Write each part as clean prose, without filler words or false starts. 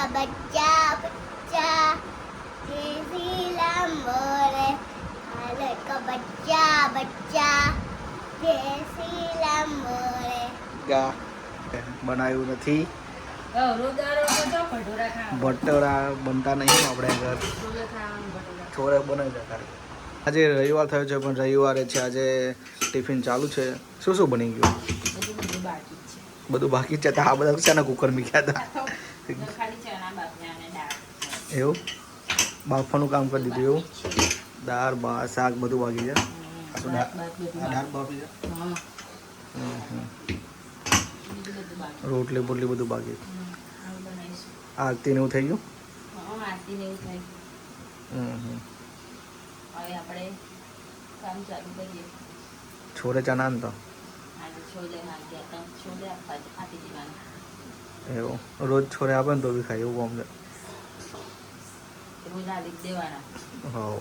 का बच्चा बच्चा जय श्री राम बोले काले का बच्चा बच्चा जय श्री રામ બોલે ગા બનાવ્યું નથી ભટોરા બનતા નહીં આપણે ઘર છોરે બનાવી જતા આજે રવિવાર થયો છે પણ રવિવારે છે આજે ટિફિન ચાલુ છે શું શું બની ગયું બધું બાકી છે તો આ બધા શાના કુકર મૂક્યા હતા એવું બાફવાનું કામ કરી દીધું એવું દાળ ભાત શાક બધું બાકી છે દાળ બાફી છે રોટલી બોટલી બધું બાકી આરતી ને એવું થઈ ગયું છોરે ચણા ને તો એવું રોજ છોરે આપે ને તો બી ખાય એવું કામ છે હા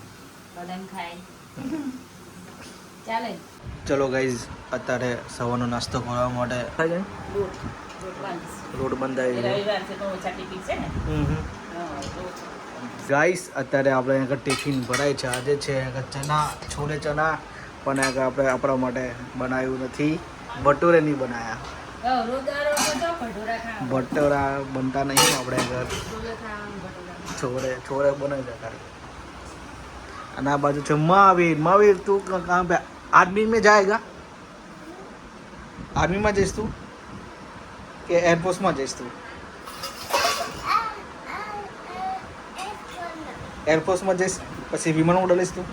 ચલો ગાઈઝ અત્યારે સવારનો નાસ્તો કરવા માટે થાય જાય રોડ બંધાઈ ગાઈસ અત્યારે આપણે આગળ ટિફિન ભરાય છે આજે છે ચણા છોલે ચણા પણ આગળ આપણે આપણા માટે બનાવ્યું નથી ભટોરે નહીં બનાવ્યા ભટોરા બનતા નહીં આપણે આગળ છોરે બનાવી જતા અને આ બાજુ છે મહાવીર તું કામ पे आर्मी में जाएगा आर्मी में जैस तू કે એરફોર્સ માં જઈશ તું એરફોર્સ માં જઈશ પછી વિમાન ઉડાડીશ તું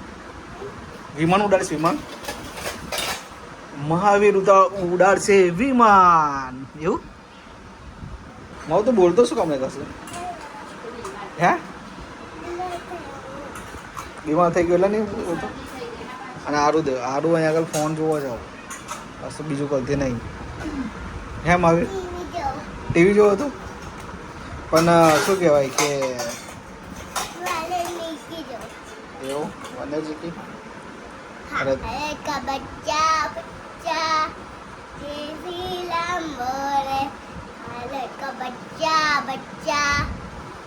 વિમાન મહાવીર ઉડાડશે વિમાન એવું હું તો બોલતો શું કામ નહીં કરશે હે બીમાર થઈ ગયો એટલે નહીં બોલતો અને આરું અહીંયા આગળ ફોન જોવો જાઓ બસ બીજું કરતી નહીં હે મહાવીર ટીવી જોવો હતું પણ શું કહેવાય કે એવું વંદે જીકી અરે का बच्चा बच्चा जय श्री राम बोले काले का बच्चा बच्चा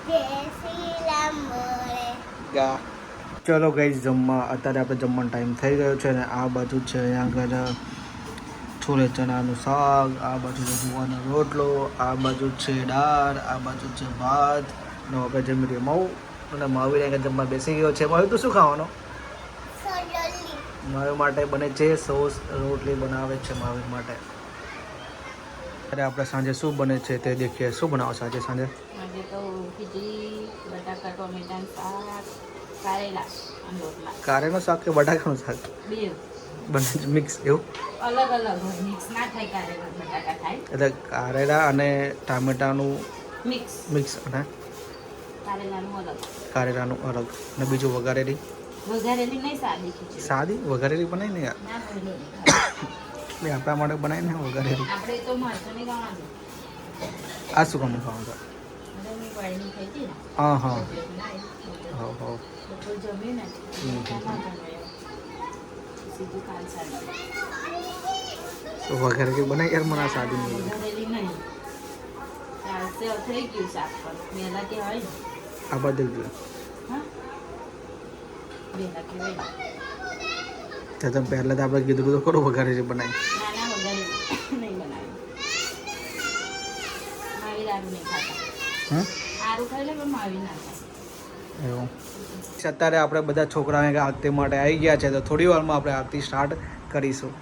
जय श्री राम बोले ગા ચલો ગાઈઝ જમવા અત્યારે આપણે જમવાનો ટાઈમ થઈ ગયો છે ને આ બાજુ છે અહીંયા આગળ છોલે ચણાનું શાક આ બાજુ છે જુવાનો રોટલો આ બાજુ છે દાળ આ બાજુ છે ભાત ને આપણે જમી રહીએ મઉ અને મહાવીર અહીંયા જમવા બેસી ગયો છે મહાવીર તો શું ખાવાનો મહાવીર માટે બને છે સોસ રોટલી બનાવે છે મહાવીર માટે અરે આપણે સાંજે શું બને છે તે દેખીએ શું બનાવો સાંજે આજે તો ખીચડી બટાકા ટોમેટાનું શાક કારેલા અને રોટલા કારેલાનું શાક કે બટાકાનું શાક બે બને મિક્સ એવું અલગ અલગ હોય મિક્સ ના થાય કારેલા બટાકા થાય એટલે કારેલા અને ટામેટાનું મિક્સ અને કારેલાનું અલગ અને બીજું વઘારેલી નહીં સાદી ખીચડી સાદી વઘારેલી બનાવી ને યાર ના પહેલો બે આપણા માટે બનાવી ને વઘારેલી આપણે તો મરચું નહીં ખાવાનું આ શું કામ ખાવાનું છે મેં વાળીની ખાઈ હતી ને હા હા હા હા તો જમી ને સીધું કાલ સાડી તો વઘારેલી બનાવી યાર મને આ સાદી નહીં વઘારેલી નહીં ચાલશે થઈ ગયું શાક પર પહેલા કે હોય ને આ બદલ ગયું હા પહેલા કે હોય તો તમે પહેલાં તો આપણે કીધું તો ખરું વઘારેલી બનાવી નાના વઘારેલી નહીં બનાવી માવી લાડુ નહીં ખાતા સારું ખાઈ લે પણ માવી ના ખાય એવું અત્યારે આપણે બધા છોકરાઓને આરતી માટે આવી ગયા છે તો થોડી વારમાં આપણે આરતી સ્ટાર્ટ કરીશું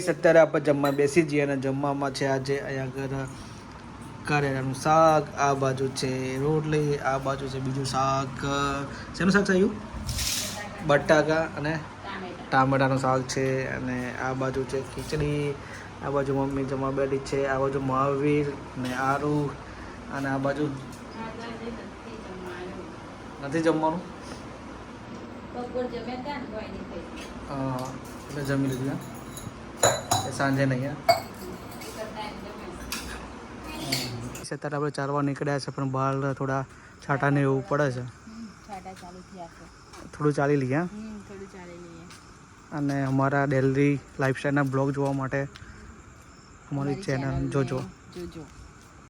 અત્યારે આપણે જમવા બેસી જઈએ અને જમવામાં છે આજે અહીંયા આગળ કારેલાનું શાક આ બાજુ છે રોટલી આ બાજુ છે બીજું શાક શેનું શાક થયું બટાકા અને ટામેટાનું શાક છે અને આ બાજુ છે ખીચડી આ બાજુ મમ્મી જમવા બેઠી છે આ બાજુ મહાવીર ને આરુ અને આ બાજુ નથી જમવાનું એટલે જમી લીધું સાંજે નહીં અત્યારે આપણે ચાલવા નીકળ્યા છે પણ બહાર થોડા છાંટાને એવું પડે છે થોડું ચાલી લઈએ અને અમારા ડેલી લાઈફસ્ટાઈલના બ્લોગ જોવા માટે અમારી ચેનલ જોજો. જોજો.